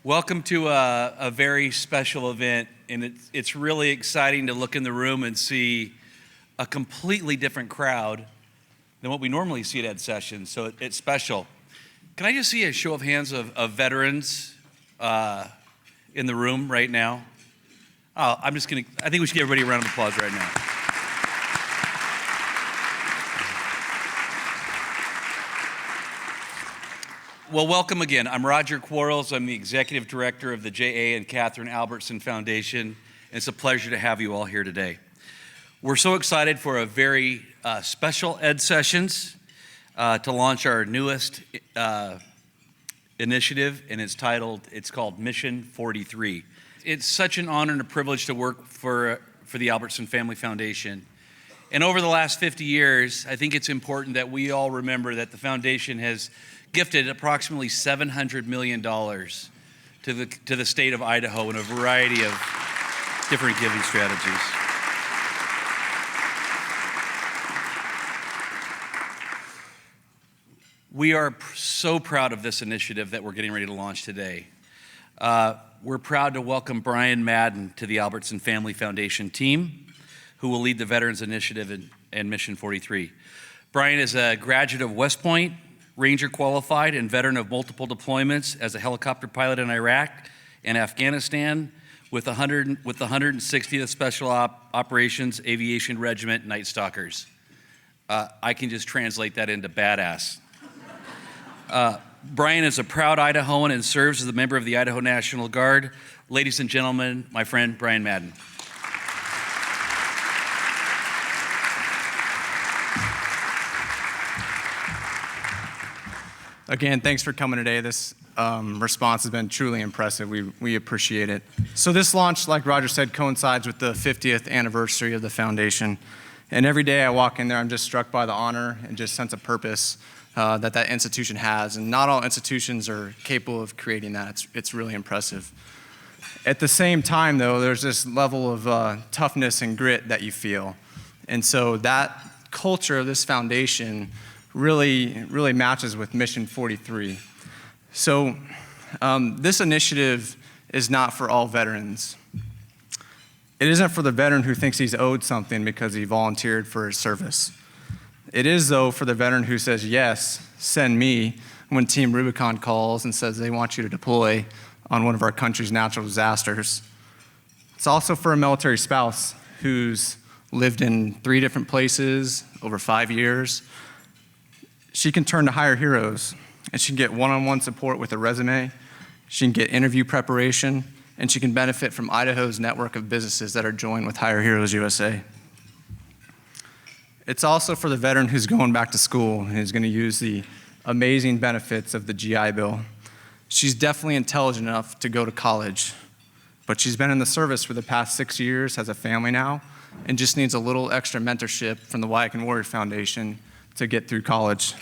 Welcome to a very special event, and it's really exciting to look in the room and see a completely different crowd than what we normally see at Ed Sessions, so it's special. Can I just see a show of hands of veterans in the room right now? Oh, I think we should give everybody a round of applause right now. Well, welcome again. I'm Roger Quarles. I'm the Executive Director of the J.A. and Kathryn Albertson Foundation, and it's a pleasure to have you all here today. We're so excited for a very special Ed Sessions to launch our newest initiative, and it's called Mission43. It's such an honor and a privilege to work for the Albertson Family Foundation. And over the last 50 years, I think it's important that we all remember that the foundation has gifted approximately $700 million to the state of Idaho in a variety of different giving strategies. We are so proud of this initiative that we're getting ready to launch today. We're proud to welcome Brian Madden to the Albertson Family Foundation team, who will lead the Veterans Initiative and Mission 43. Brian is a graduate of West Point, Ranger qualified, and veteran of multiple deployments as a helicopter pilot in Iraq and Afghanistan with the 160th Special Operations Aviation Regiment Night Stalkers. I can just translate that into badass. Brian is a proud Idahoan and serves as a member of the Idaho National Guard. Ladies and gentlemen, my friend Brian Madden. Again, thanks for coming today. This response has been truly impressive. We appreciate it. So this launch, like Roger said, coincides with the 50th anniversary of the foundation. And every day I walk in there, I'm just struck by the honor and just sense of purpose that institution has. And not all institutions are capable of creating that. It's really impressive. At the same time, though, there's this level of toughness and grit that you feel. And so that culture of this foundation really matches with Mission 43. So this initiative is not for all veterans. It isn't for the veteran who thinks he's owed something because he volunteered for his service. It is, though, for the veteran who says, yes, send me, when Team Rubicon calls and says they want you to deploy on one of our country's natural disasters. It's also for a military spouse who's lived in 3 different places over 5 years. She can turn to Hire Heroes, and she can get one-on-one support with a resume. She can get interview preparation, and she can benefit from Idaho's network of businesses that are joined with Hire Heroes USA. It's also for the veteran who's going back to school and who's going to use the amazing benefits of the GI Bill. She's definitely intelligent enough to go to college, but she's been in the service for the past 6 years, has a family now, and just needs a little extra mentorship from the Wyakin Warrior Foundation to get through college.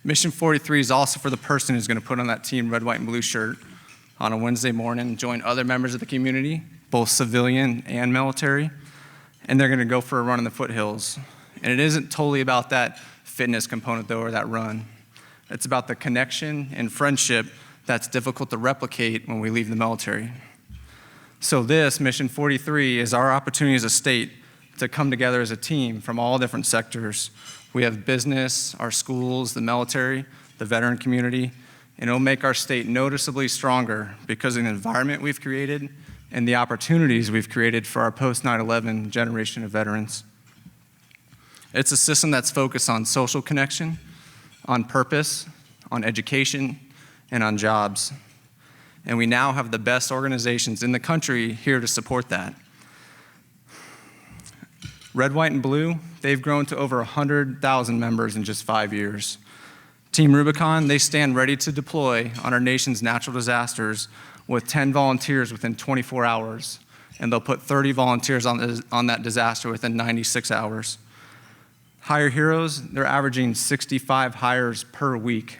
Mission 43 is also for the person who's going to put on that team red, white, and blue shirt on a Wednesday morning and join other members of the community, both civilian and military, and they're going to go for a run in the foothills. And it isn't totally about that fitness component, though, or that run. It's about the connection and friendship that's difficult to replicate when we leave the military. So this, Mission 43, is our opportunity as a state to come together as a team from all different sectors. We have business, our schools, the military, the veteran community, and it'll make our state noticeably stronger because of the environment we've created and the opportunities we've created for our post-9/11 generation of veterans. It's a system that's focused on social connection, on purpose, on education, and on jobs. And we now have the best organizations in the country here to support that. Red, white, and blue, they've grown to over 100,000 members in just 5 years. Team Rubicon, they stand ready to deploy on our nation's natural disasters with 10 volunteers within 24 hours, and they'll put 30 volunteers on that disaster within 96 hours. Hire Heroes, they're averaging 65 hires per week,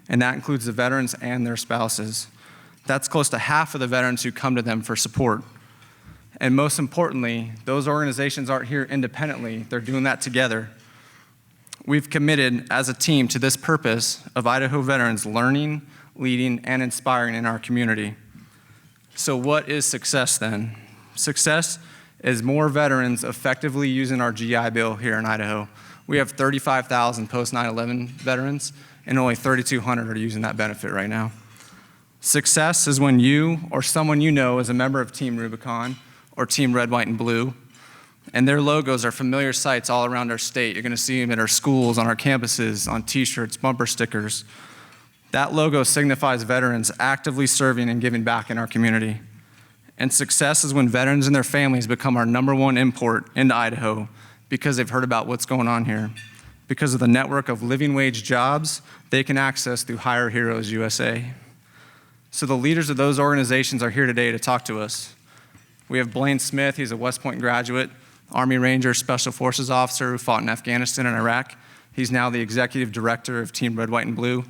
and that includes the veterans and their spouses. That's close to half of the veterans who come to them for support. And most importantly, those organizations aren't here independently, they're doing that together. We've committed as a team to this purpose of Idaho veterans learning, leading, and inspiring in our community. So what is success then? Success is more veterans effectively using our GI Bill here in Idaho. We have 35,000 post 9/11 veterans, and only 3,200 are using that benefit right now. Success is when you or someone you know is a member of Team Rubicon or Team Red, White, and Blue, and their logos are familiar sights all around our state. You're gonna see them at our schools, on our campuses, on t-shirts, bumper stickers. That logo signifies veterans actively serving and giving back in our community. And success is when veterans and their families become our #1 import into Idaho because they've heard about what's going on here. Because of the network of living wage jobs they can access through Hire Heroes USA. So the leaders of those organizations are here today to talk to us. We have Blaine Smith, he's a West Point graduate, Army Ranger Special Forces officer who fought in Afghanistan and Iraq. He's now the executive director of Team Red, White, and Blue.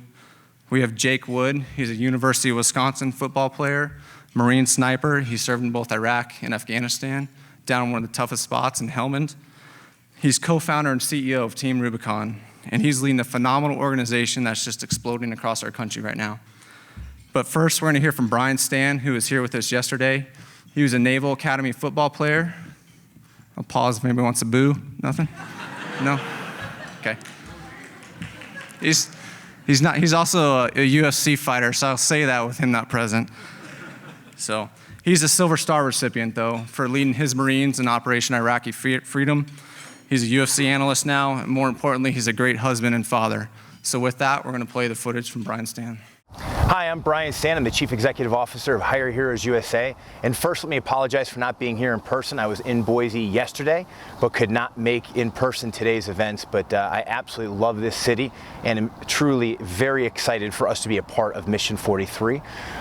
We have Jake Wood, he's a University of Wisconsin football player, Marine sniper. He served in both Iraq and Afghanistan, down in one of the toughest spots in Helmand. He's co-founder and CEO of Team Rubicon, and he's leading a phenomenal organization that's just exploding across our country right now. But first, we're gonna hear from Brian Stan, who was here with us yesterday. He was a Naval Academy football player. I'll pause if anybody wants to boo. Nothing? No? Okay. He's also a UFC fighter, so I'll say that with him not present. So he's a Silver Star recipient, though, for leading his Marines in Operation Iraqi Freedom. He's a UFC analyst now, and more importantly, he's a great husband and father. So with that, we're gonna play the footage from Brian Stan. Hi, I'm Brian Stan. I'm the Chief Executive Officer of Hire Heroes USA. And first, let me apologize for not being here in person. I was in Boise yesterday, but could not make in person today's events. But I absolutely love this city and am truly very excited for us to be a part of Mission 43.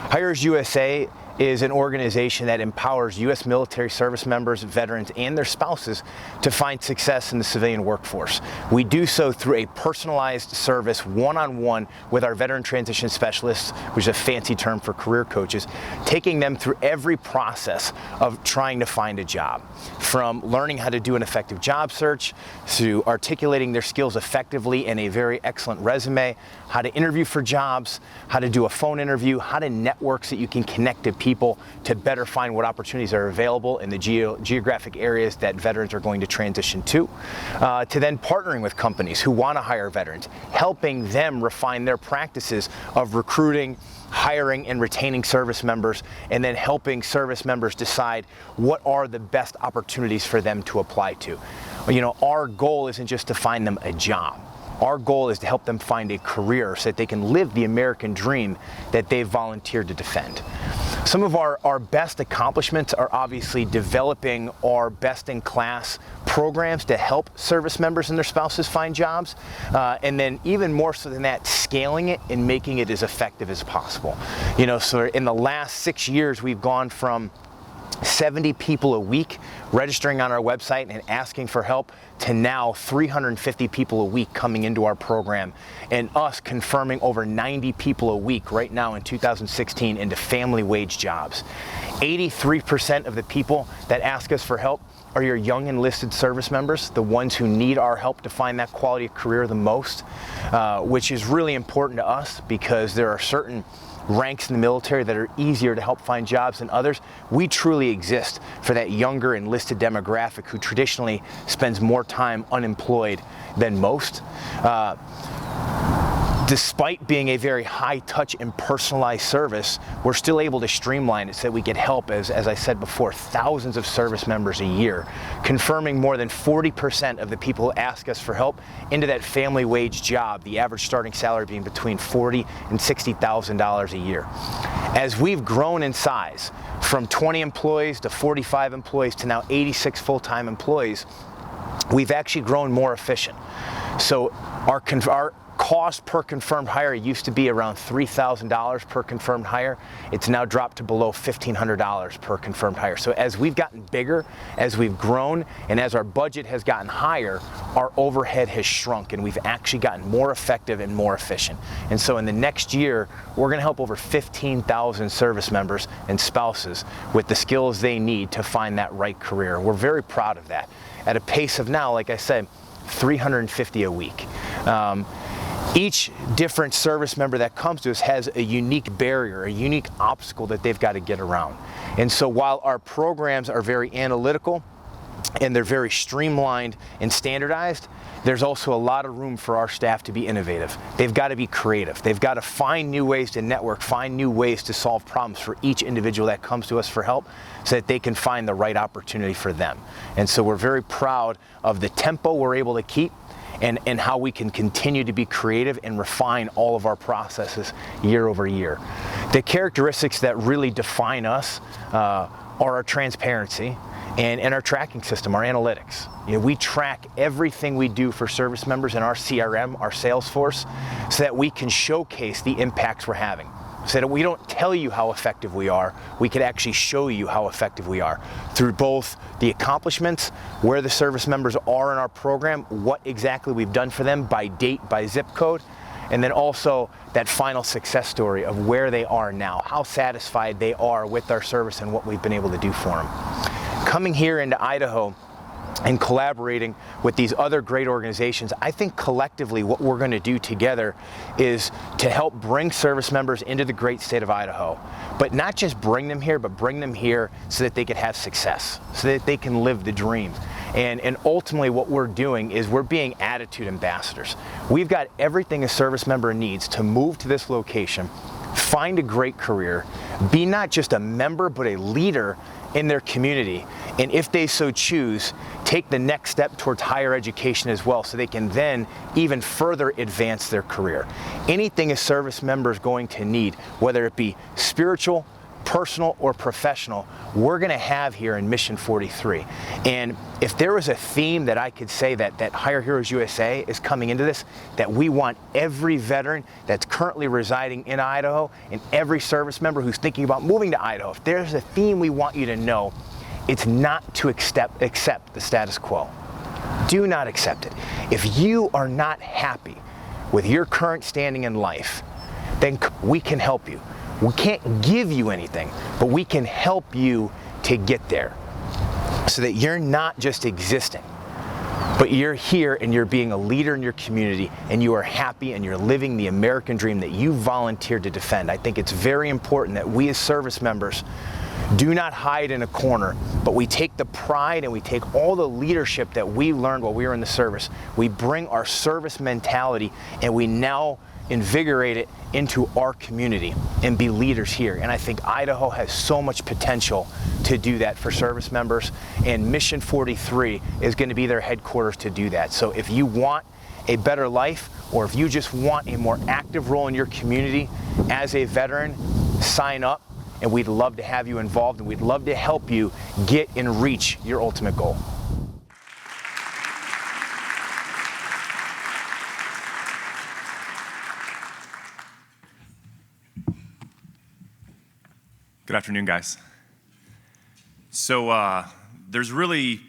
Hires USA is an organization that empowers U.S. military service members, veterans, and their spouses to find success in the civilian workforce. We do so through a personalized service, one-on-one, with our veteran transition specialists, which is a fancy term for career coaches, taking them through every process of trying to find a job. From learning how to do an effective job search, to articulating their skills effectively in a very excellent resume, how to interview for jobs, how to do a phone interview, how to network so that you can connect to people to better find what opportunities are available in the geographic areas that veterans are going to transition to then partnering with companies who want to hire veterans, helping them refine their practices of recruiting, hiring, and retaining service members, and then helping service members decide what are the best opportunities for them to apply to. You know, our goal isn't just to find them a job. Our goal is to help them find a career so that they can live the American dream that they've volunteered to defend. Some of our best accomplishments are obviously developing our best-in-class programs to help service members and their spouses find jobs, and then even more so than that, scaling it and making it as effective as possible. You know, so in the last 6 years, we've gone from 70 people a week registering on our website and asking for help to now 350 people a week coming into our program, and us confirming over 90 people a week right now in 2016 into family wage jobs. 83% of the people that ask us for help are your young enlisted service members, the ones who need our help to find that quality of career the most, which is really important to us because there are certain ranks in the military that are easier to help find jobs than others. We truly exist for that younger enlisted demographic who traditionally spends more time unemployed than most. Despite being a very high-touch and personalized service, we're still able to streamline it so that we get help, as I said before, thousands of service members a year, confirming more than 40% of the people who ask us for help into that family wage job, the average starting salary being between $40,000 and $60,000 a year. As we've grown in size, from 20 employees to 45 employees to now 86 full-time employees, we've actually grown more efficient. So our cost per confirmed hire used to be around $3,000 per confirmed hire. It's now dropped to below $1,500 per confirmed hire. So as we've gotten bigger, as we've grown, and as our budget has gotten higher, our overhead has shrunk, and we've actually gotten more effective and more efficient. And so in the next year, we're going to help over 15,000 service members and spouses with the skills they need to find that right career. We're very proud of that. At a pace of now, like I said, 350 a week. Each different service member that comes to us has a unique barrier, a unique obstacle that they've got to get around. And so while our programs are very analytical and they're very streamlined and standardized, there's also a lot of room for our staff to be innovative. They've got to be creative. They've got to find new ways to network, find new ways to solve problems for each individual that comes to us for help so that they can find the right opportunity for them. And so we're very proud of the tempo we're able to keep and how we can continue to be creative and refine all of our processes year over year. The characteristics that really define us are our transparency and our tracking system, our analytics. You know, we track everything we do for service members in our CRM, our Salesforce, so that we can showcase the impacts we're having. So that we don't tell you how effective we are, we can actually show you how effective we are through both the accomplishments, where the service members are in our program, what exactly we've done for them by date, by zip code, and then also that final success story of where they are now, how satisfied they are with our service and what we've been able to do for them. Coming here into Idaho and collaborating with these other great organizations, I think collectively what we're going to do together is to help bring service members into the great state of Idaho. But not just bring them here, but bring them here so that they could have success, so that they can live the dream. And ultimately what we're doing is we're being attitude ambassadors. We've got everything a service member needs to move to this location, find a great career, be not just a member, but a leader in their community, and if they so choose, take the next step towards higher education as well, so they can then even further advance their career. Anything a service member is going to need, whether it be spiritual, personal, or professional, we're going to have here in Mission 43. And if there was a theme that I could say that Hire Heroes USA is coming into this, that we want every veteran that's currently residing in Idaho and every service member who's thinking about moving to Idaho, if there's a theme we want you to know, it's not to accept the status quo. Do not accept it. If you are not happy with your current standing in life, then we can help you. We can't give you anything, but we can help you to get there so that you're not just existing, but you're here and you're being a leader in your community and you are happy and you're living the American dream that you volunteered to defend. I think it's very important that we as service members do not hide in a corner, but we take the pride and we take all the leadership that we learned while we were in the service. We bring our service mentality and we now invigorate it into our community and be leaders here. And I think Idaho has so much potential to do that for service members, and Mission 43 is going to be their headquarters to do that. So if you want a better life, or if you just want a more active role in your community as a veteran, sign up, and we'd love to have you involved, and we'd love to help you get and reach your ultimate goal. Good afternoon, guys. So there's really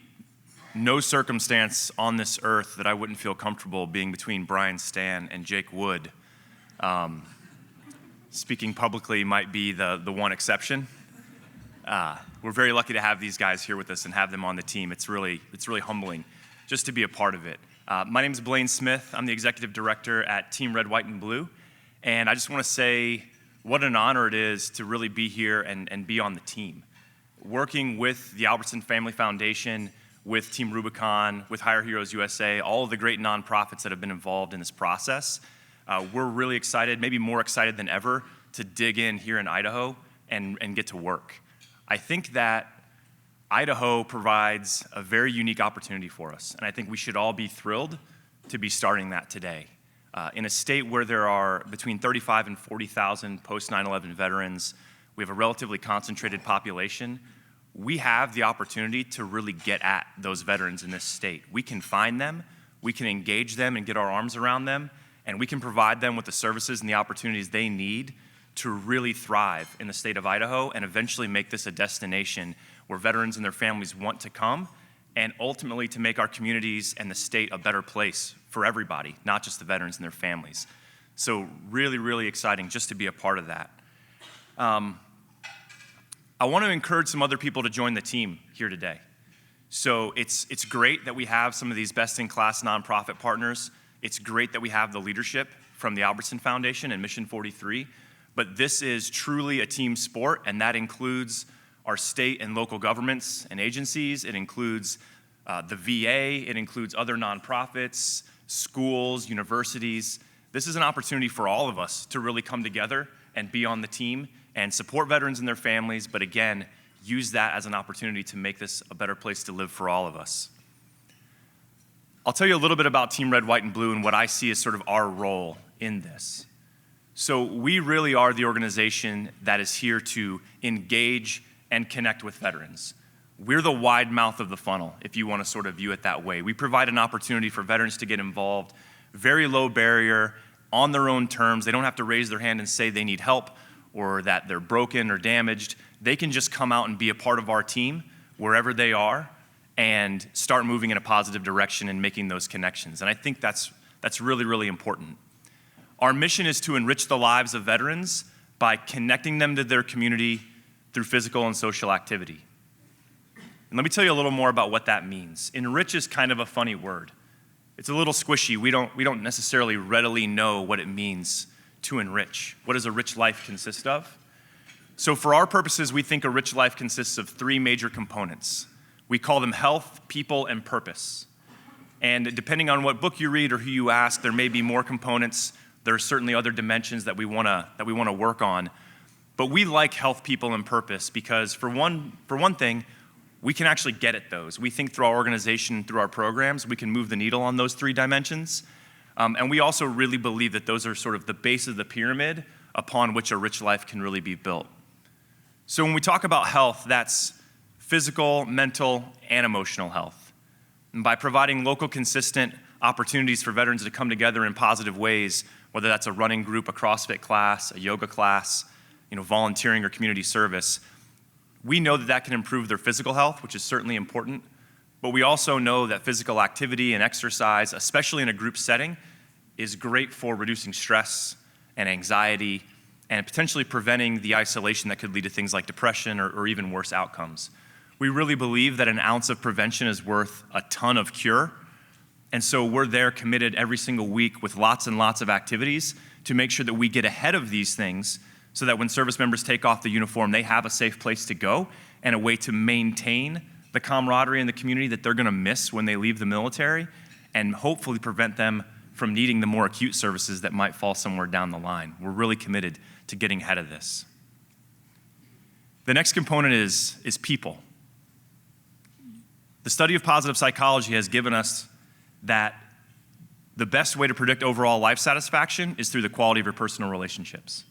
no circumstance on this earth that I wouldn't feel comfortable being between Brian Stan and Jake Wood. Speaking publicly might be the one exception. We're very lucky to have these guys here with us and have them on the team. It's really humbling just to be a part of it. My name is Blaine Smith. I'm the executive director at Team Red, White, and Blue. And I just want to say what an honor it is to really be here and be on the team. Working with the Albertson Family Foundation, with Team Rubicon, with Hire Heroes USA, all of the great nonprofits that have been involved in this process, we're really excited, maybe more excited than ever, to dig in here in Idaho and get to work. I think that Idaho provides a very unique opportunity for us, and I think we should all be thrilled to be starting that today. In a state where there are between 35 and 40,000 post 9/11 veterans, we have a relatively concentrated population. We have the opportunity to really get at those veterans in this state. We can find them, we can engage them and get our arms around them, and we can provide them with the services and the opportunities they need to really thrive in the state of Idaho and eventually make this a destination where veterans and their families want to come, and ultimately to make our communities and the state a better place for everybody, not just the veterans and their families. So really, really exciting just to be a part of that. I want to encourage some other people to join the team here today. So it's great that we have some of these best-in-class nonprofit partners. It's great that we have the leadership from the Albertson Foundation and Mission43, but this is truly a team sport, and that includes our state and local governments and agencies. It includes the VA, it includes other nonprofits, schools, universities. This is an opportunity for all of us to really come together and be on the team and support veterans and their families, but again, use that as an opportunity to make this a better place to live for all of us. I'll tell you a little bit about Team Red, White, and Blue and what I see as sort of our role in this. So we really are the organization that is here to engage and connect with veterans. We're the wide mouth of the funnel, if you want to sort of view it that way. We provide an opportunity for veterans to get involved, very low barrier, on their own terms. They don't have to raise their hand and say they need help or that they're broken or damaged. They can just come out and be a part of our team wherever they are and start moving in a positive direction and making those connections. And I think that's really, really important. Our mission is to enrich the lives of veterans by connecting them to their community through physical and social activity. And let me tell you a little more about what that means. Enrich is kind of a funny word. It's a little squishy. We don't necessarily readily know what it means to enrich. What does a rich life consist of? So for our purposes, we think a rich life consists of three major components. We call them health, people, and purpose. And depending on what book you read or who you ask, there may be more components. There are certainly other dimensions that we want to work on. But we like health, people, and purpose because for one thing, we can actually get at those. We think through our organization, through our programs, we can move the needle on those three dimensions. And we also really believe that those are sort of the base of the pyramid upon which a rich life can really be built. So when we talk about health, that's physical, mental, and emotional health. And by providing local, consistent opportunities for veterans to come together in positive ways, whether that's a running group, a CrossFit class, a yoga class, volunteering or community service, we know that that can improve their physical health, which is certainly important, but we also know that physical activity and exercise, especially in a group setting, is great for reducing stress and anxiety and potentially preventing the isolation that could lead to things like depression or even worse outcomes. We really believe that an ounce of prevention is worth a ton of cure, and so we're there committed every single week with lots and lots of activities to make sure that we get ahead of these things so that when service members take off the uniform, they have a safe place to go and a way to maintain the camaraderie in the community that they're gonna miss when they leave the military and hopefully prevent them from needing the more acute services that might fall somewhere down the line. We're really committed to getting ahead of this. The next component is people. The study of positive psychology has given us that the best way to predict overall life satisfaction is through the quality of your personal relationships.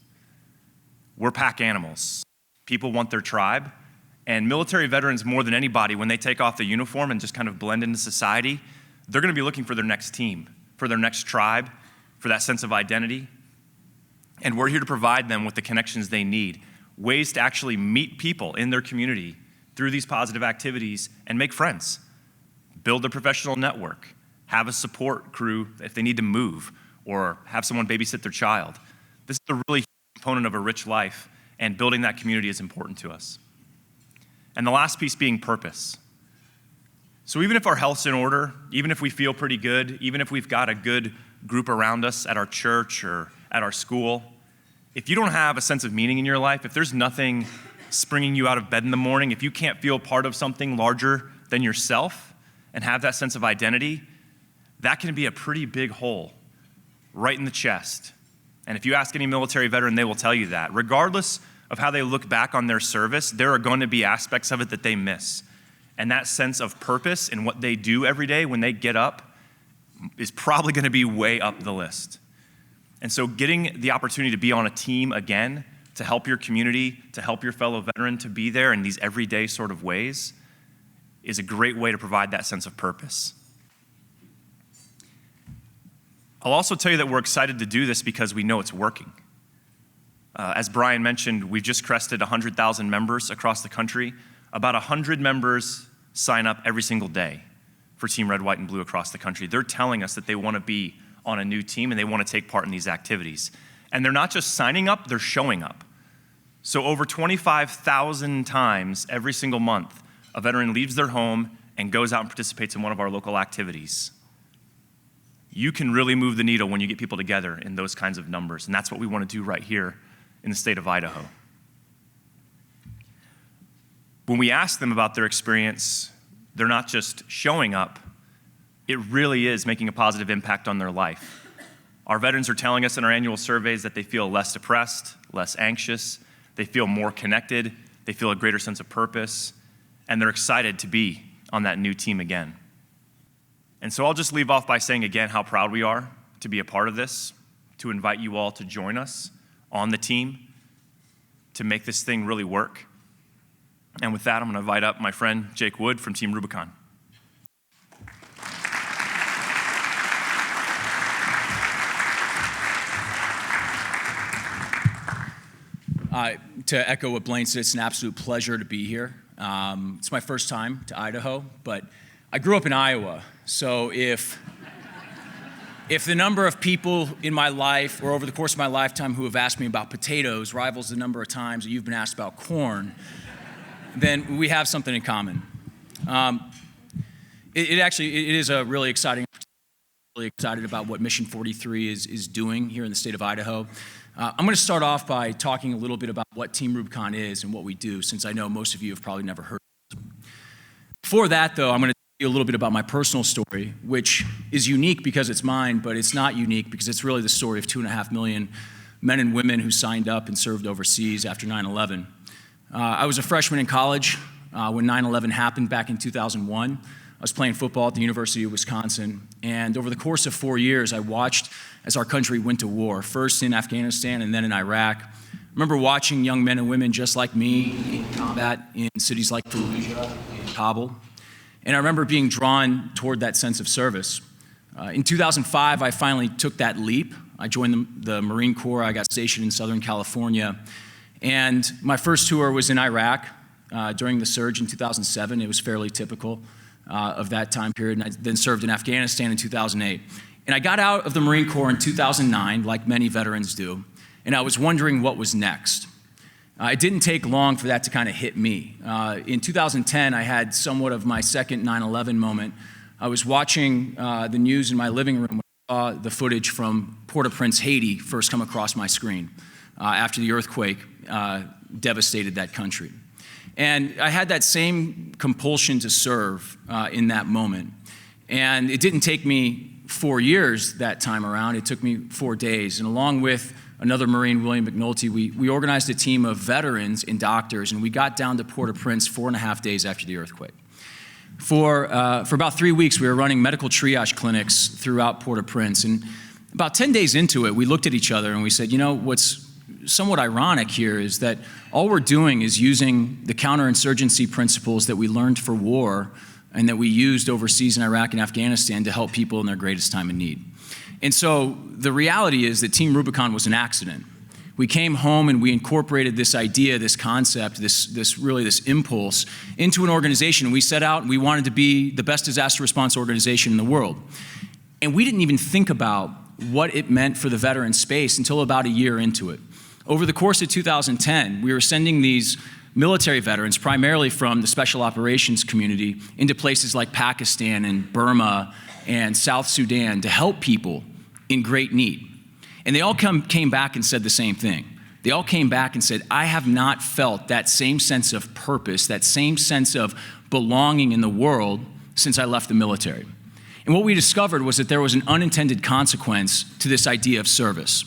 We're pack animals. People want their tribe. And military veterans, more than anybody, when they take off the uniform and just kind of blend into society, they're gonna be looking for their next team, for their next tribe, for that sense of identity. And we're here to provide them with the connections they need, ways to actually meet people in their community through these positive activities and make friends, build a professional network, have a support crew if they need to move, or have someone babysit their child. This is a really component of a rich life, and building that community is important to us. And the last piece being purpose. So even if our health's in order, even if we feel pretty good, even if we've got a good group around us at our church or at our school, if you don't have a sense of meaning in your life, if there's nothing springing you out of bed in the morning, if you can't feel part of something larger than yourself and have that sense of identity, that can be a pretty big hole right in the chest. And if you ask any military veteran, they will tell you that. Regardless of how they look back on their service, there are going to be aspects of it that they miss. And that sense of purpose in what they do every day when they get up is probably going to be way up the list. And so getting the opportunity to be on a team again, to help your community, to help your fellow veteran to be there in these everyday sort of ways is a great way to provide that sense of purpose. I'll also tell you that we're excited to do this because we know it's working. As Brian mentioned, we've just crested 100,000 members across the country. About 100 members sign up every single day for Team Red, White, and Blue across the country. They're telling us that they want to be on a new team and they want to take part in these activities. And they're not just signing up, they're showing up. So over 25,000 times every single month, a veteran leaves their home and goes out and participates in one of our local activities. You can really move the needle when you get people together in those kinds of numbers, and that's what we want to do right here in the state of Idaho. When we ask them about their experience, they're not just showing up, it really is making a positive impact on their life. Our veterans are telling us in our annual surveys that they feel less depressed, less anxious, they feel more connected, they feel a greater sense of purpose, and they're excited to be on that new team again. And so I'll just leave off by saying again how proud we are to be a part of this, to invite you all to join us on the team to make this thing really work. And with that, I'm going to invite up my friend Jake Wood from Team Rubicon. To echo what Blaine said, it's an absolute pleasure to be here. It's my first time to Idaho, but I grew up in Iowa, so if the number of people in my life or over the course of my lifetime who have asked me about potatoes rivals the number of times that you've been asked about corn, then we have something in common. It is a really exciting, really excited about what Mission43 is doing here in the state of Idaho. I'm going to start off by talking a little bit about what Team Rubicon is and what we do, since I know most of you have probably never heard of it. Before that, though, I'm going to tell you a little bit about my personal story, which is unique because it's mine, but it's not unique because it's really the story of 2.5 million men and women who signed up and served overseas after 9/11. I was a freshman in college when 9/11 happened back in 2001. I was playing football at the University of Wisconsin, and over the course of 4 years, I watched as our country went to war, first in Afghanistan and then in Iraq. I remember watching young men and women just like me in combat in cities like Fallujah and Kabul, and I remember being drawn toward that sense of service. In 2005, I finally took that leap. I joined the Marine Corps. I got stationed in Southern California, and my first tour was in Iraq during the surge in 2007. It was fairly typical of that time period, and I then served in Afghanistan in 2008. And I got out of the Marine Corps in 2009, like many veterans do, and I was wondering what was next. It didn't take long for that to kind of hit me. In 2010, I had somewhat of my second 9/11 moment. I was watching the news in my living room when I saw the footage from Port-au-Prince, Haiti, first come across my screen after the earthquake devastated that country. And I had that same compulsion to serve in that moment. And it didn't take me 4 years that time around. It took me 4 days. And along with another Marine, William McNulty, we organized a team of veterans and doctors, and we got down to Port-au-Prince 4.5 days after the earthquake. For about 3 weeks, we were running medical triage clinics throughout Port-au-Prince. And about 10 days into it, we looked at each other and we said, you know, what's somewhat ironic here is that all we're doing is using the counterinsurgency principles that we learned for war and that we used overseas in Iraq and Afghanistan to help people in their greatest time of need. And so the reality is that Team Rubicon was an accident. We came home and we incorporated this idea, this concept, this impulse into an organization. We set out and we wanted to be the best disaster response organization in the world. And we didn't even think about what it meant for the veteran space until about a year into it. Over the course of 2010, we were sending these military veterans, primarily from the special operations community, into places like Pakistan and Burma and South Sudan to help people in great need. And they all came back and said the same thing. They all came back and said, I have not felt that same sense of purpose, that same sense of belonging in the world since I left the military. And what we discovered was that there was an unintended consequence to this idea of service.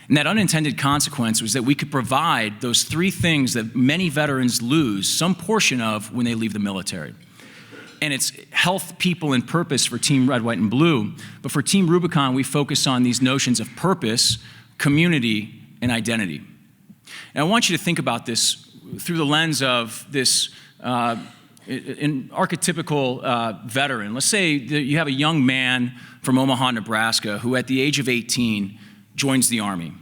And that unintended consequence was that we could provide those 3 things that many veterans lose some portion of when they leave the military. And it's health, people, and purpose for Team Red, White, and Blue. But for Team Rubicon, we focus on these notions of purpose, community, and identity. And I want you to think about this through the lens of this an archetypical veteran. Let's say that you have a young man from Omaha, Nebraska, who at the age of 18 joins the Army.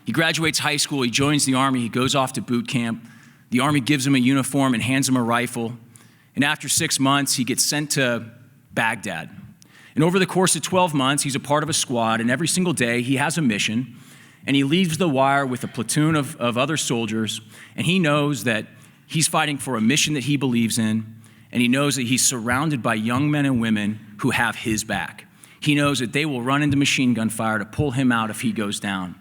He graduates high school, he joins the Army, he goes off to boot camp. The Army gives him a uniform and hands him a rifle. And after 6 months, he gets sent to Baghdad. And over the course of 12 months, he's a part of a squad, and every single day he has a mission, and he leaves the wire with a platoon of other soldiers, and he knows that he's fighting for a mission that he believes in, and he knows that he's surrounded by young men and women who have his back. He knows that they will run into machine gun fire to pull him out if he goes down.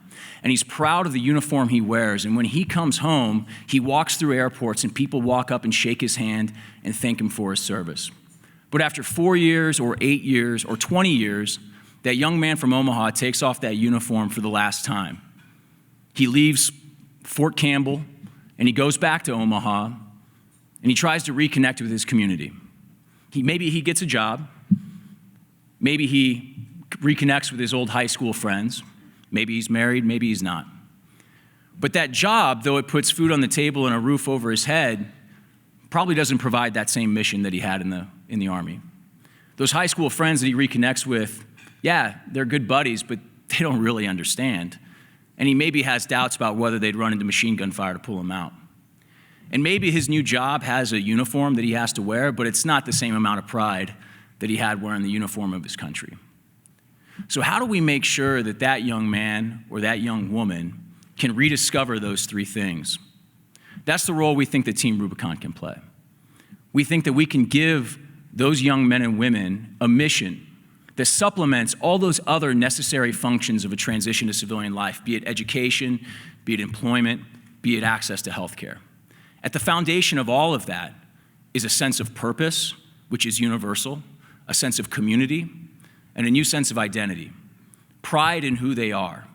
And he's proud of the uniform he wears. And when he comes home, he walks through airports and people walk up and shake his hand and thank him for his service. But after 4 years or 8 years or 20 years, that young man from Omaha takes off that uniform for the last time. He leaves Fort Campbell and he goes back to Omaha and he tries to reconnect with his community. Maybe he gets a job. Maybe he reconnects with his old high school friends. Maybe he's married, maybe he's not. But that job, though it puts food on the table and a roof over his head, probably doesn't provide that same mission that he had in the Army. Those high school friends that he reconnects with, yeah, they're good buddies, but they don't really understand. And he maybe has doubts about whether they'd run into machine gun fire to pull him out. And maybe his new job has a uniform that he has to wear, but it's not the same amount of pride that he had wearing the uniform of his country. So how do we make sure that that young man or that young woman can rediscover those three things? That's the role we think that Team Rubicon can play. We think that we can give those young men and women a mission that supplements all those other necessary functions of a transition to civilian life, be it education, be it employment, be it access to healthcare. At the foundation of all of that is a sense of purpose, which is universal, a sense of community, and a new sense of identity, pride in who they are.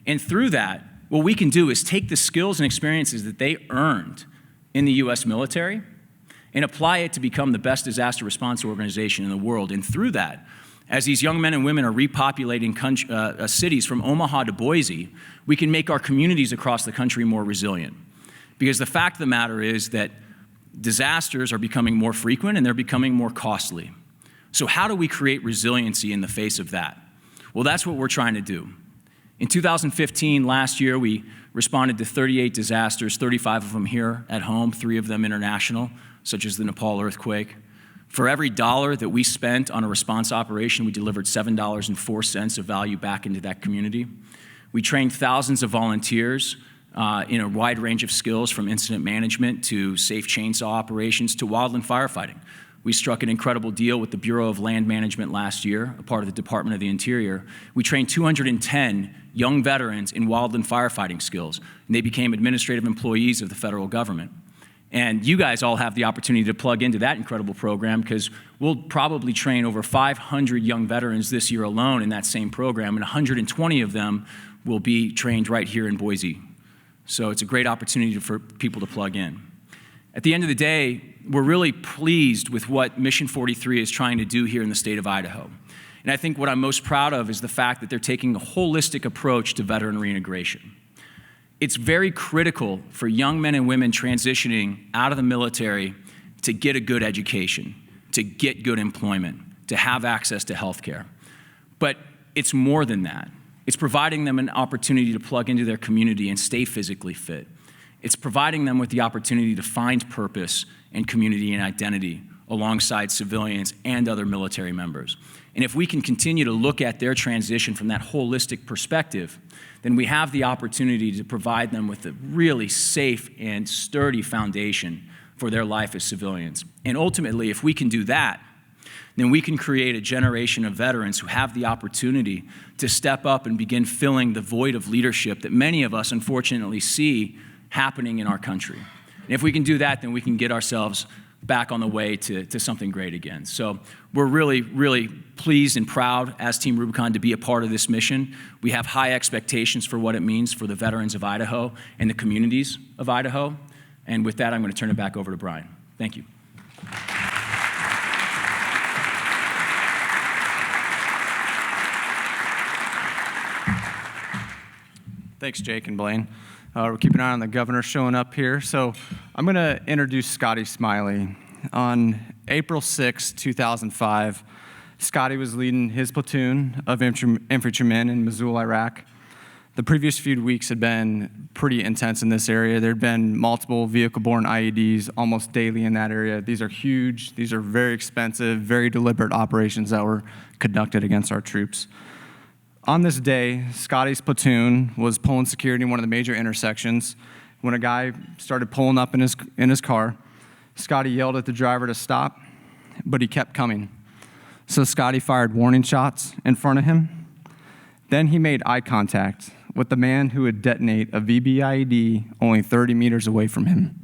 And through that, what we can do is take the skills and experiences that they earned in the US military and apply it to become the best disaster response organization in the world. And through that, as these young men and women are repopulating cities from Omaha to Boise, we can make our communities across the country more resilient. Because the fact of the matter is that disasters are becoming more frequent and they're becoming more costly. So how do we create resiliency in the face of that? Well, that's what we're trying to do. In 2015, last year, we responded to 38 disasters, 35 of them here at home, 3 of them international, such as the Nepal earthquake. For every dollar that we spent on a response operation, we delivered $7.04 of value back into that community. We trained thousands of volunteers in a wide range of skills, from incident management to safe chainsaw operations to wildland firefighting. We struck an incredible deal with the Bureau of Land Management last year, a part of the Department of the Interior. We trained 210 young veterans in wildland firefighting skills, and they became administrative employees of the federal government. And you guys all have the opportunity to plug into that incredible program, because we'll probably train over 500 young veterans this year alone in that same program, and 120 of them will be trained right here in Boise. So it's a great opportunity for people to plug in. At the end of the day, we're really pleased with what Mission43 is trying to do here in the state of Idaho. And I think what I'm most proud of is the fact that they're taking a holistic approach to veteran reintegration. It's very critical for young men and women transitioning out of the military to get a good education, to get good employment, to have access to healthcare. But it's more than that. It's providing them an opportunity to plug into their community and stay physically fit. It's providing them with the opportunity to find purpose and community and identity alongside civilians and other military members. And if we can continue to look at their transition from that holistic perspective, then we have the opportunity to provide them with a really safe and sturdy foundation for their life as civilians. And ultimately, if we can do that, then we can create a generation of veterans who have the opportunity to step up and begin filling the void of leadership that many of us unfortunately see happening in our country. And if we can do that, then we can get ourselves back on the way to something great again. So we're really, really pleased and proud as Team Rubicon to be a part of this mission. We have high expectations for what it means for the veterans of Idaho and the communities of Idaho. And with that, I'm going to turn it back over to Brian. Thank you. Thanks, Jake and Blaine. We're keeping an eye on the governor showing up here. So I'm going to introduce Scotty Smiley. On April 6, 2005, Scotty was leading his platoon of infantrymen in Mosul, Iraq. The previous few weeks had been pretty intense in this area. There had been multiple vehicle-borne IEDs almost daily in that area. These are huge. These are very expensive, very deliberate operations that were conducted against our troops. On this day, Scotty's platoon was pulling security in one of the major intersections. When a guy started pulling up in his car, Scotty yelled at the driver to stop, but he kept coming. so Scotty fired warning shots in front of him. Then he made eye contact with the man who would detonate a VBIED only 30 meters away from him.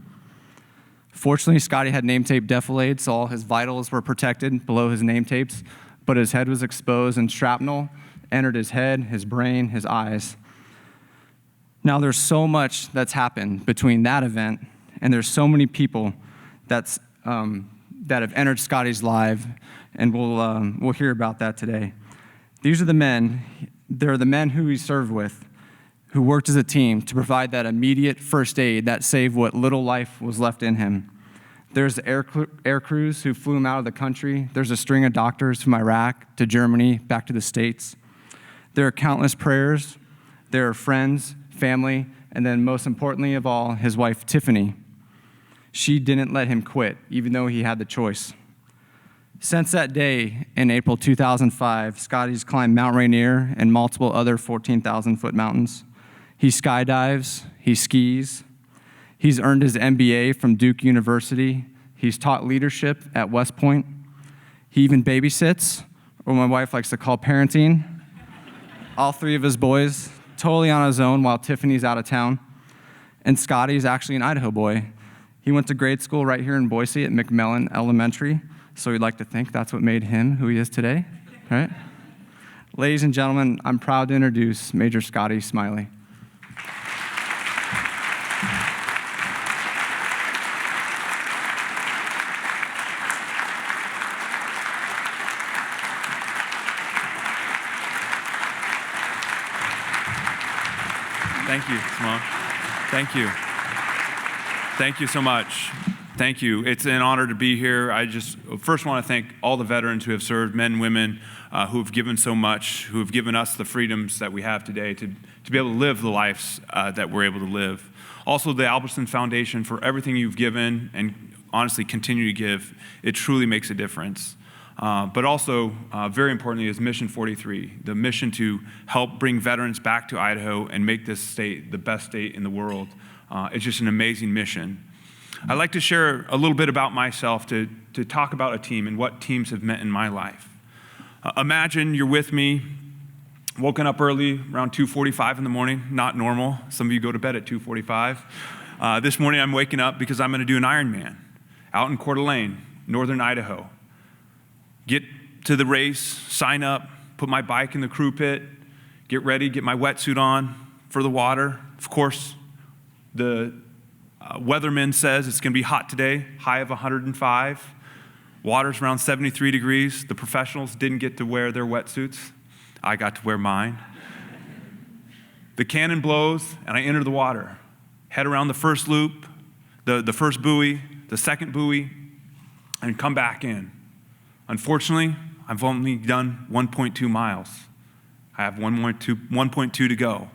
Fortunately, Scotty had name tape defilade, so all his vitals were protected below his name tapes, but his head was exposed and shrapnel entered his head, his brain, his eyes. Now there's so much that's happened between that event, and there's so many people that have entered Scotty's life, and we'll hear about that today. These are the men, they're the men who he served with, who worked as a team to provide that immediate first aid that saved what little life was left in him. There's the air crews who flew him out of the country. There's a string of doctors from Iraq to Germany, back to the States. There are countless prayers. There are friends, family, and then most importantly of all, his wife, Tiffany. She didn't let him quit, even though he had the choice. Since that day in April 2005, Scotty's climbed Mount Rainier and multiple other 14,000-foot mountains. He skydives, he skis. He's earned his MBA from Duke University. He's taught leadership at West Point. He even babysits, or my wife likes to call parenting, all three of his boys, totally on his own while Tiffany's out of town. And Scotty's actually an Idaho boy. He went to grade school right here in Boise at McMillan Elementary, so we'd like to think that's what made him who he is today, right? Ladies and gentlemen, I'm proud to introduce Major Scotty Smiley. Thank you, Simone. Thank you. Thank you so much. Thank you. It's an honor to be here. I just first want to thank all the veterans who have served, men and women who have given so much, who have given us the freedoms that we have today to be able to live the lives that we're able to live. Also, the Albertson Foundation for everything you've given and honestly continue to give. It truly makes a difference. But also, very importantly, is Mission43, the mission to help bring veterans back to Idaho and make this state the best state in the world. It's just an amazing mission. I'd like to share a little bit about myself to talk about a team and what teams have meant in my life. Imagine you're with me, woken up early, around 2:45 in the morning, not normal. Some of you go to bed at 2:45. This morning I'm waking up because I'm going to do an Ironman out in Coeur d'Alene, northern Idaho. Get to the race, sign up, put my bike in the crew pit, get ready, get my wetsuit on for the water. Of course, the weatherman says it's going to be hot today, high of 105. Water's around 73 degrees. The professionals didn't get to wear their wetsuits. I got to wear mine. The cannon blows, and I enter the water. Head around the first loop, the first buoy, the second buoy, and come back in. Unfortunately, I've only done 1.2 miles. I have 1.2 to go.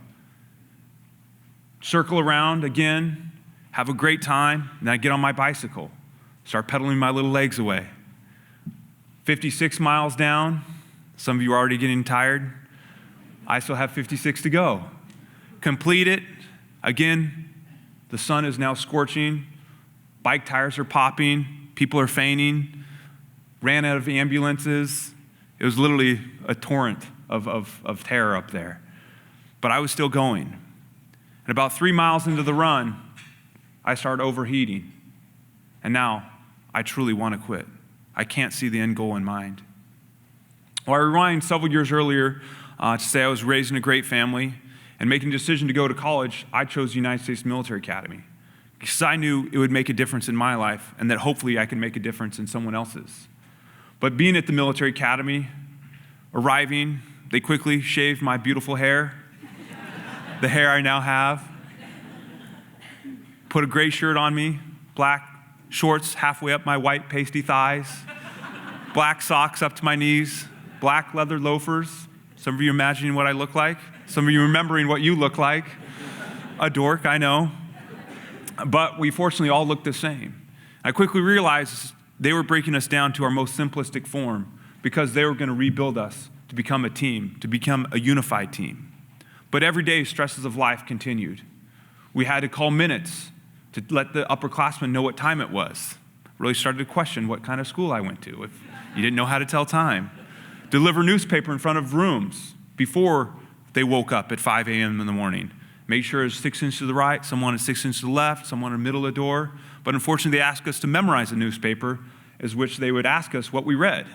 Circle around again, have a great time, and then I get on my bicycle, start pedaling my little legs away. 56 miles down, some of you are already getting tired. I still have 56 to go. Complete it. Again, the sun is now scorching, bike tires are popping, people are fainting. Ran out of ambulances. It was literally a torrent of terror up there. But I was still going. And about 3 miles into the run, I started overheating. And now I truly want to quit. I can't see the end goal in mind. Well, I rewind several years earlier to say I was raised in a great family, and making a decision to go to college, I chose the United States Military Academy because I knew it would make a difference in my life and that hopefully I could make a difference in someone else's. But being at the military academy, arriving, they quickly shaved my beautiful hair, the hair I now have, put a gray shirt on me, black shorts halfway up my white pasty thighs, black socks up to my knees, black leather loafers. Some of you imagining what I look like. Some of you remembering what you look like. A dork, I know. But we fortunately all look the same. I quickly realized they were breaking us down to our most simplistic form because they were going to rebuild us to become a team, to become a unified team. But every day, stresses of life continued. We had to call minutes to let the upperclassmen know what time it was. Really started to question what kind of school I went to if you didn't know how to tell time. Deliver newspaper in front of rooms before they woke up at 5 a.m. in the morning. Make sure it's 6 inches to the right, someone is 6 inches to the left, someone in the middle of the door. But unfortunately, they asked us to memorize the newspaper, as which they would ask us what we read.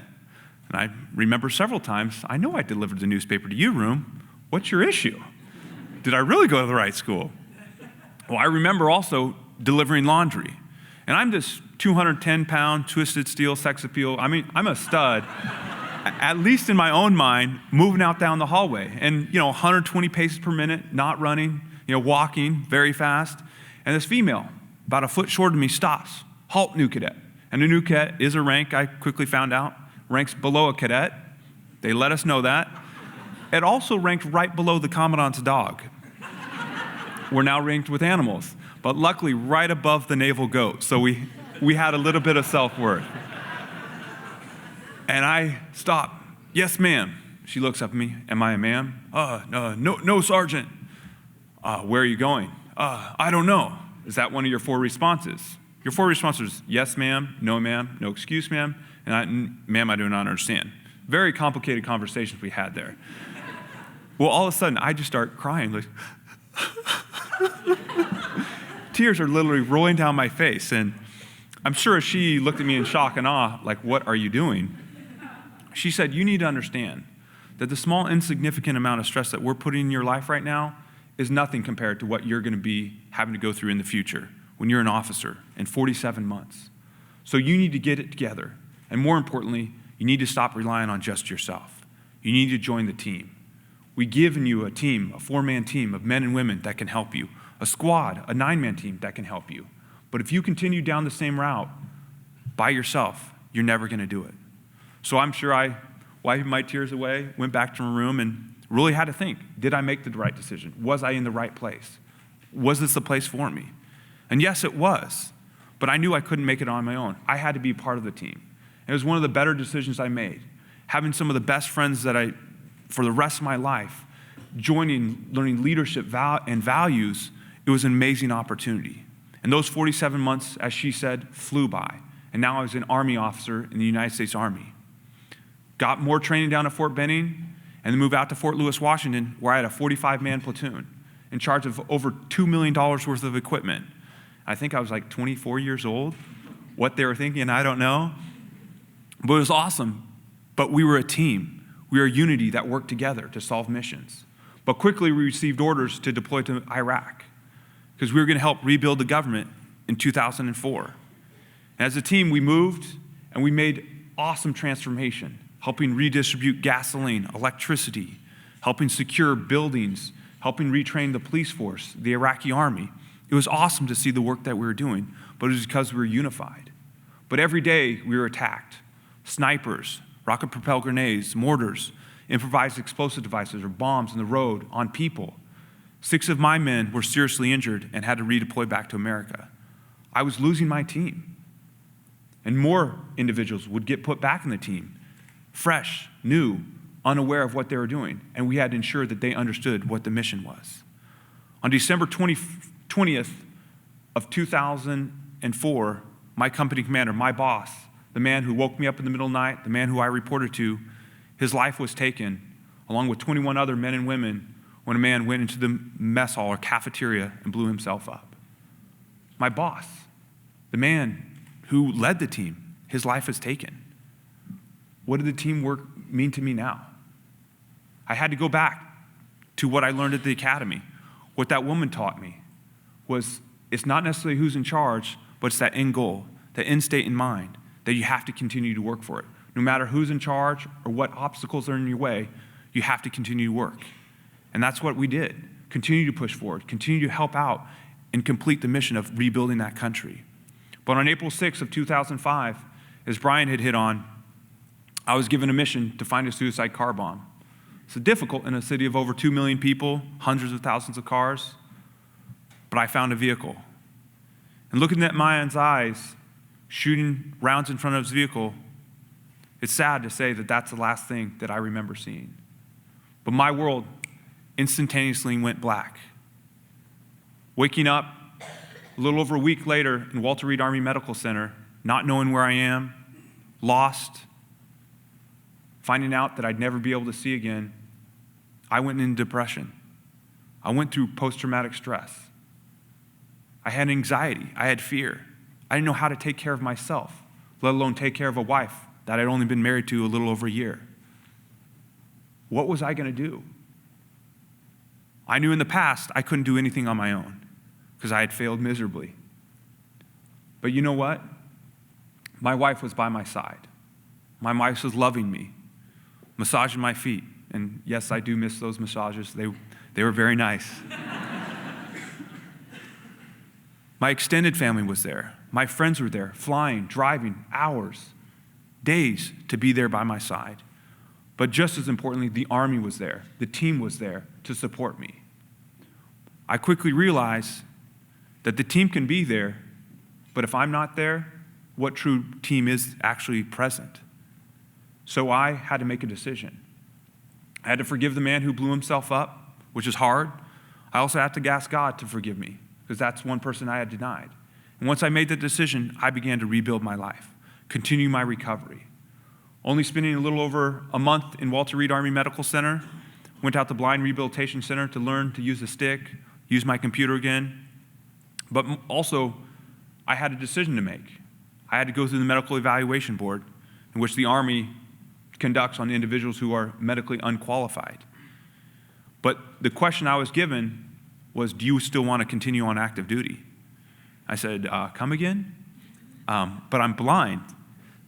And I remember several times, I know I delivered the newspaper to you, room. What's your issue? Did I really go to the right school? Well, I remember also delivering laundry. And I'm this 210-pound, twisted steel sex appeal. I mean, I'm a stud, at least in my own mind, moving out down the hallway. And, 120 paces per minute, not running, walking very fast. And this female, about a foot shorter than me, stops. Halt, new cadet. And a new cadet is a rank, I quickly found out, ranks below a cadet. They let us know that. It also ranked right below the commandant's dog. We're now ranked with animals, but luckily right above the naval goat. So we had a little bit of self-worth. And I stop. Yes, ma'am. She looks up at me. Am I a ma'am? No, sergeant. Where are you going? I don't know. Is that one of your 4 responses? Your 4 responses: yes, ma'am, no, excuse, ma'am, and ma'am, I do not understand. Very complicated conversations we had there. Well, all of a sudden, I just start crying. Like, tears are literally rolling down my face. And I'm sure she looked at me in shock and awe, like, what are you doing? She said, you need to understand that the small, insignificant amount of stress that we're putting in your life right now is nothing compared to what you're going to be having to go through in the future when you're an officer in 47 months. So you need to get it together. And more importantly, you need to stop relying on just yourself. You need to join the team. We've given you a team, a 4-man team of men and women that can help you, a squad, a 9-man team that can help you. But if you continue down the same route by yourself, you're never going to do it. So I'm sure I wiped my tears away, went back to my room, and really had to think, did I make the right decision? Was I in the right place? Was this the place for me? And yes, it was. But I knew I couldn't make it on my own. I had to be part of the team. It was one of the better decisions I made. Having some of the best friends that for the rest of my life, learning leadership and values, it was an amazing opportunity. And those 47 months, as she said, flew by. And now I was an Army officer in the United States Army. Got more training down at Fort Benning, and then moved out to Fort Lewis, Washington, where I had a 45-man platoon in charge of over $2 million worth of equipment. I think I was like 24 years old. What they were thinking, I don't know. But it was awesome. But we were a team. We were a unity that worked together to solve missions. But quickly we received orders to deploy to Iraq because we were going to help rebuild the government in 2004. And as a team, we moved and we made awesome transformation, helping redistribute gasoline, electricity, helping secure buildings, helping retrain the police force, the Iraqi army. It was awesome to see the work that we were doing, but it was because we were unified. But every day we were attacked. Snipers, rocket-propelled grenades, mortars, improvised explosive devices, or bombs in the road, on people. 6 of my men were seriously injured and had to redeploy back to America. I was losing my team. And more individuals would get put back in the team, fresh, new, unaware of what they were doing. And we had to ensure that they understood what the mission was. On December 20th of 2004, my company commander, my boss, the man who woke me up in the middle of the night, the man who I reported to, his life was taken, along with 21 other men and women, when a man went into the mess hall or cafeteria and blew himself up. My boss, the man who led the team, his life is taken. What did the teamwork mean to me now? I had to go back to what I learned at the academy. What that woman taught me was it's not necessarily who's in charge, but it's that end goal, that end state in mind, that you have to continue to work for it. No matter who's in charge or what obstacles are in your way, you have to continue to work. And that's what we did. Continue to push forward, continue to help out and complete the mission of rebuilding that country. But on April 6th of 2005, as Brian had hit on, I was given a mission to find a suicide car bomb. It's difficult in a city of over 2 million people, hundreds of thousands of cars, but I found a vehicle. And looking at my man's eyes, shooting rounds in front of his vehicle, it's sad to say that that's the last thing that I remember seeing. But my world instantaneously went black. Waking up a little over a week later in Walter Reed Army Medical Center not knowing where I am, lost, finding out that I'd never be able to see again, I went into depression. I went through post-traumatic stress. I had anxiety. I had fear. I didn't know how to take care of myself, let alone take care of a wife that I'd only been married to a little over a year. What was I going to do? I knew in the past I couldn't do anything on my own because I had failed miserably. But you know what? My wife was by my side. My wife was loving me, massaging my feet. And yes, I do miss those massages. They were very nice. My extended family was there. My friends were there, flying, driving, hours, days to be there by my side. But just as importantly, the Army was there. The team was there to support me. I quickly realized that the team can be there, but if I'm not there, what true team is actually present? So I had to make a decision. I had to forgive the man who blew himself up, which is hard. I also had to ask God to forgive me, because that's one person I had denied. And once I made that decision, I began to rebuild my life, continue my recovery. Only spending a little over a month in Walter Reed Army Medical Center, went out to Blind Rehabilitation Center to learn to use a stick, use my computer again. But also, I had a decision to make. I had to go through the medical evaluation board, in which the Army conducts on individuals who are medically unqualified. But the question I was given was, do you still want to continue on active duty? I said, come again? But I'm blind.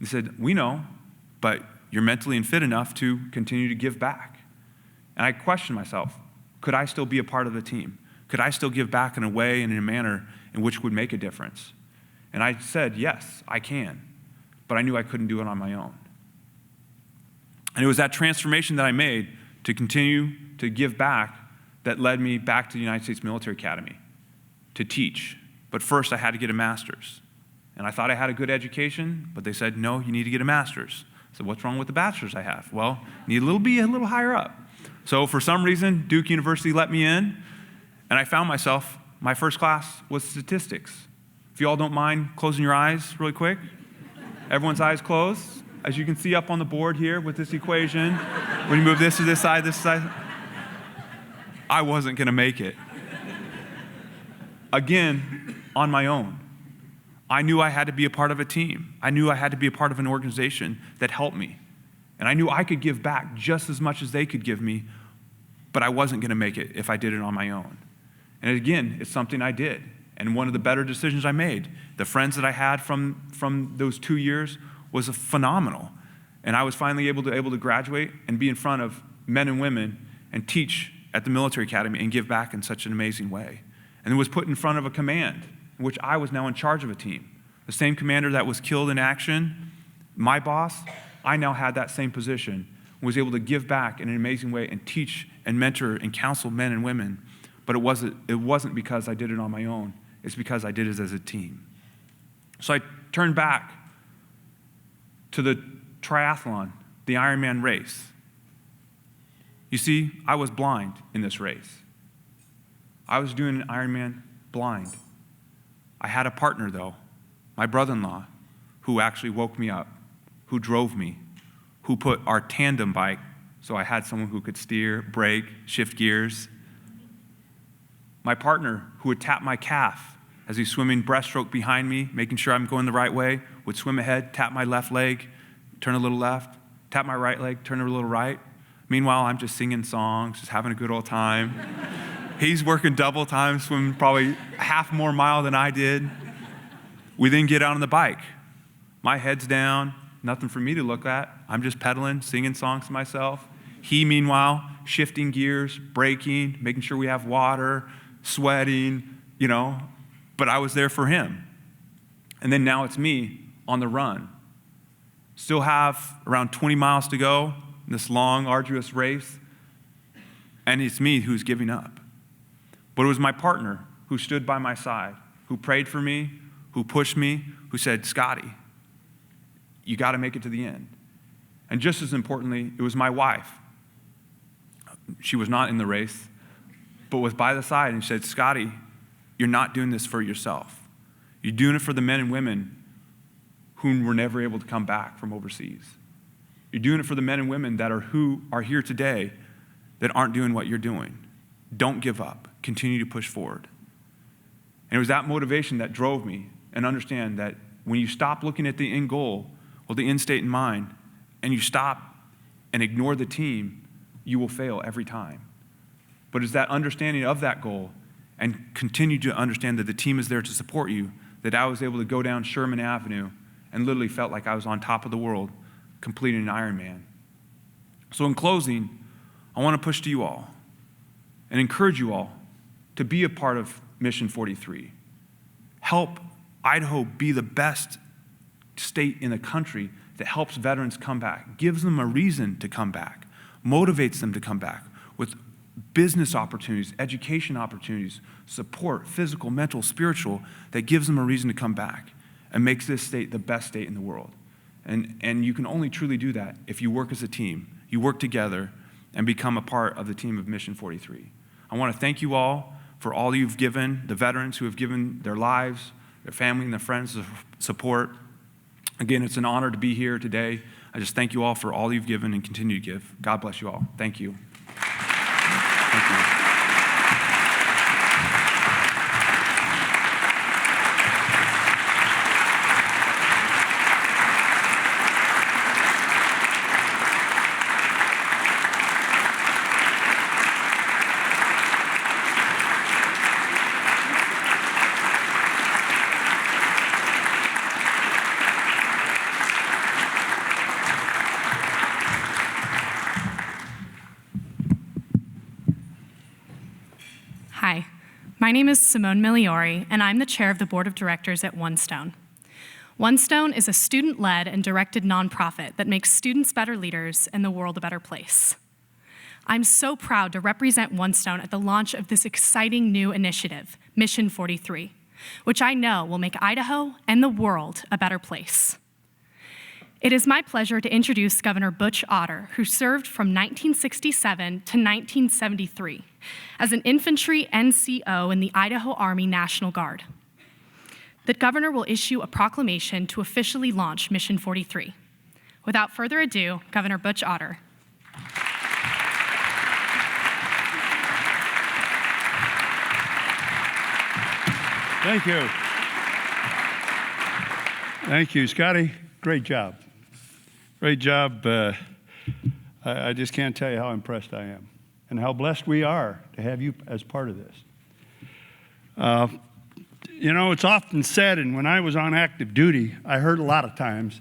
They said, we know, but you're mentally unfit enough to continue to give back. And I questioned myself, could I still be a part of the team? Could I still give back in a way and in a manner in which would make a difference? And I said, yes, I can, but I knew I couldn't do it on my own. And it was that transformation that I made to continue to give back that led me back to the United States Military Academy to teach. But first I had to get a master's. And I thought I had a good education, but they said, no, you need to get a master's. So what's wrong with the bachelor's I have? Well, you need to be a little higher up. So for some reason, Duke University let me in, and I found myself, my first class was statistics. If you all don't mind closing your eyes really quick. Everyone's eyes closed. As you can see up on the board here with this equation, when you move this to this side, I wasn't going to make it. Again, on my own. I knew I had to be a part of a team. I knew I had to be a part of an organization that helped me. And I knew I could give back just as much as they could give me, but I wasn't going to make it if I did it on my own. And again, it's something I did. And one of the better decisions I made. The friends that I had from those 2 years was phenomenal. And I was finally able to graduate and be in front of men and women and teach at the military academy and give back in such an amazing way. And it was put in front of a command in which I was now in charge of a team. The same commander that was killed in action, my boss, I now had that same position, was able to give back in an amazing way and teach and mentor and counsel men and women. But it wasn't because I did it on my own. It's because I did it as a team. So I turned back to the triathlon, the Ironman race. You see, I was blind in this race. I was doing an Ironman blind. I had a partner, though, my brother-in-law, who actually woke me up, who drove me, who put our tandem bike, so I had someone who could steer, brake, shift gears. My partner, who would tap my calf as he's swimming breaststroke behind me, making sure I'm going the right way, would swim ahead, tap my left leg, turn a little left, tap my right leg, turn a little right. Meanwhile, I'm just singing songs, just having a good old time. He's working double time, swimming probably half more mile than I did. We then get out on the bike. My head's down, nothing for me to look at. I'm just pedaling, singing songs to myself. He, meanwhile, shifting gears, braking, making sure we have water, sweating, but I was there for him. And then now it's me on the run. Still have around 20 miles to go in this long, arduous race, and it's me who's giving up. But it was my partner who stood by my side, who prayed for me, who pushed me, who said, Scotty, you got to make it to the end. And just as importantly, it was my wife. She was not in the race, but was by the side and said, Scotty, you're not doing this for yourself. You're doing it for the men and women who were never able to come back from overseas. You're doing it for the men and women who are here today that aren't doing what you're doing. Don't give up. Continue to push forward. And it was that motivation that drove me, and understand that when you stop looking at the end goal or the end state in mind, and you stop and ignore the team, you will fail every time. But it's that understanding of that goal and continue to understand that the team is there to support you, that I was able to go down Sherman Avenue and literally felt like I was on top of the world completing an Ironman. So in closing, I want to push to you all and encourage you all to be a part of Mission 43. Help Idaho be the best state in the country that helps veterans come back, gives them a reason to come back, motivates them to come back with business opportunities, education opportunities, support, physical, mental, spiritual, that gives them a reason to come back and makes this state the best state in the world. And you can only truly do that if you work as a team, you work together and become a part of the team of Mission 43. I want to thank you all for all you've given, the veterans who have given their lives, their family and their friends support. Again, it's an honor to be here today. I just thank you all for all you've given and continue to give. God bless you all. Thank you. Thank you. Hi, my name is Simone Migliori, and I'm the chair of the board of directors at One Stone. One Stone is a student-led and directed nonprofit that makes students better leaders and the world a better place. I'm so proud to represent One Stone at the launch of this exciting new initiative, Mission 43, which I know will make Idaho and the world a better place. It is my pleasure to introduce Governor Butch Otter, who served from 1967 to 1973 as an infantry NCO in the Idaho Army National Guard. The governor will issue a proclamation to officially launch Mission 43. Without further ado, Governor Butch Otter. Thank you. Thank you, Scotty. Great job. Great job. I just can't tell you how impressed I am and how blessed we are to have you as part of this. You know, it's often said, and when I was on active duty, I heard a lot of times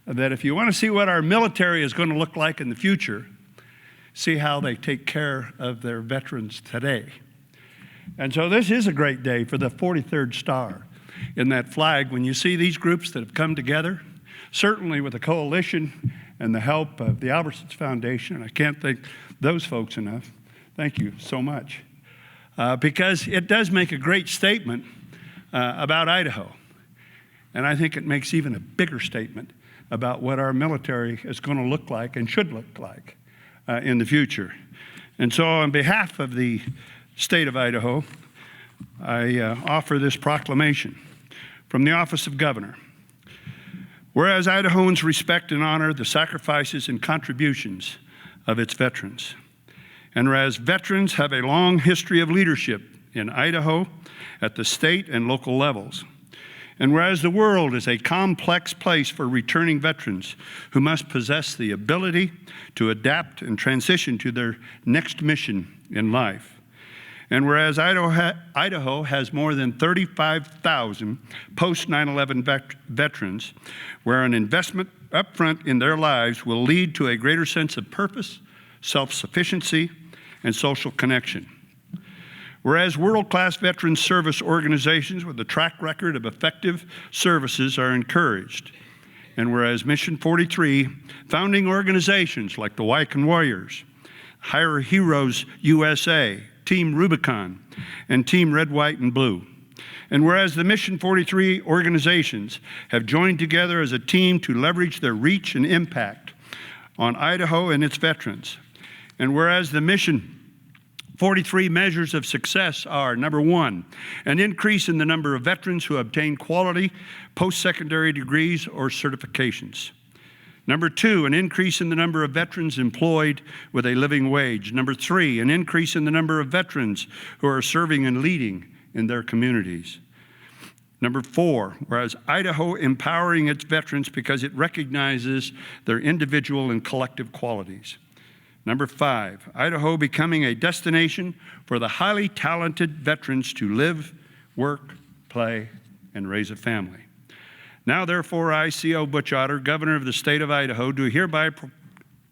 that if you want to see what our military is going to look like in the future, see how they take care of their veterans today. And so this is a great day for the 43rd star in that flag. When you see these groups that have come together, certainly with the coalition and the help of the Albertson Foundation, I can't thank those folks enough. Thank you so much. Because it does make a great statement about Idaho. And I think it makes even a bigger statement about what our military is going to look like and should look like in the future. And so on behalf of the state of Idaho, I offer this proclamation from the office of governor. Whereas Idahoans respect and honor the sacrifices and contributions of its veterans, and whereas veterans have a long history of leadership in Idaho at the state and local levels, and whereas the world is a complex place for returning veterans who must possess the ability to adapt and transition to their next mission in life, and whereas Idaho has more than 35,000 post 9/11 veterans, where an investment upfront in their lives will lead to a greater sense of purpose, self-sufficiency, and social connection. Whereas world-class veterans service organizations with a track record of effective services are encouraged, and whereas Mission 43 founding organizations like the Wyakin Warriors, Hire Heroes USA, Team Rubicon, and Team Red, White, and Blue. And whereas the Mission 43 organizations have joined together as a team to leverage their reach and impact on Idaho and its veterans. And whereas the Mission 43 measures of success are, number one, an increase in the number of veterans who obtain quality post-secondary degrees or certifications. Number two, an increase in the number of veterans employed with a living wage. Number three, an increase in the number of veterans who are serving and leading in their communities. Number four, whereas Idaho empowering its veterans because it recognizes their individual and collective qualities. Number five, Idaho becoming a destination for the highly talented veterans to live, work, play, and raise a family. Now, therefore, I, C.O. Butch Otter, Governor of the state of Idaho, do hereby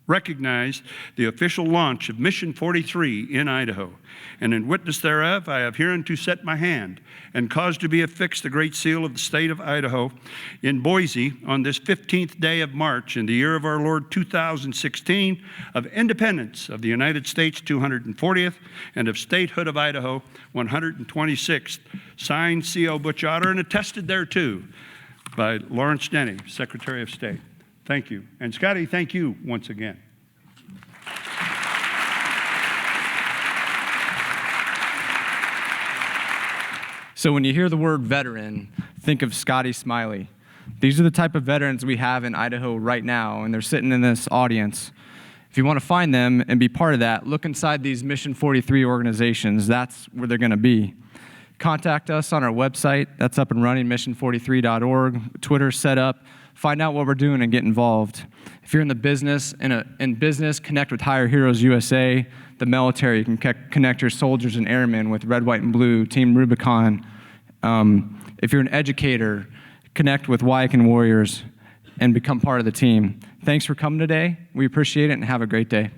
recognize the official launch of Mission 43 in Idaho. And in witness thereof, I have hereunto set my hand and caused to be affixed the great seal of the state of Idaho in Boise on this 15th day of March in the year of our Lord 2016 of independence of the United States 240th and of statehood of Idaho 126th. Signed, C.O. Butch Otter, and attested thereto by Lawrence Denny, Secretary of State. Thank you. And Scotty, thank you once again. So when you hear the word veteran, think of Scotty Smiley. These are the type of veterans we have in Idaho right now, and they're sitting in this audience. If you want to find them and be part of that, look inside these Mission 43 organizations. That's where they're going to be. Contact us on our website. That's up and running, mission43.org. Twitter's set up. Find out what we're doing and get involved. If you're in the business, connect with Higher Heroes USA, the military. You can connect your soldiers and airmen with Red, White, and Blue, Team Rubicon. If you're an educator, connect with Wyakin Warriors and become part of the team. Thanks for coming today. We appreciate it and have a great day.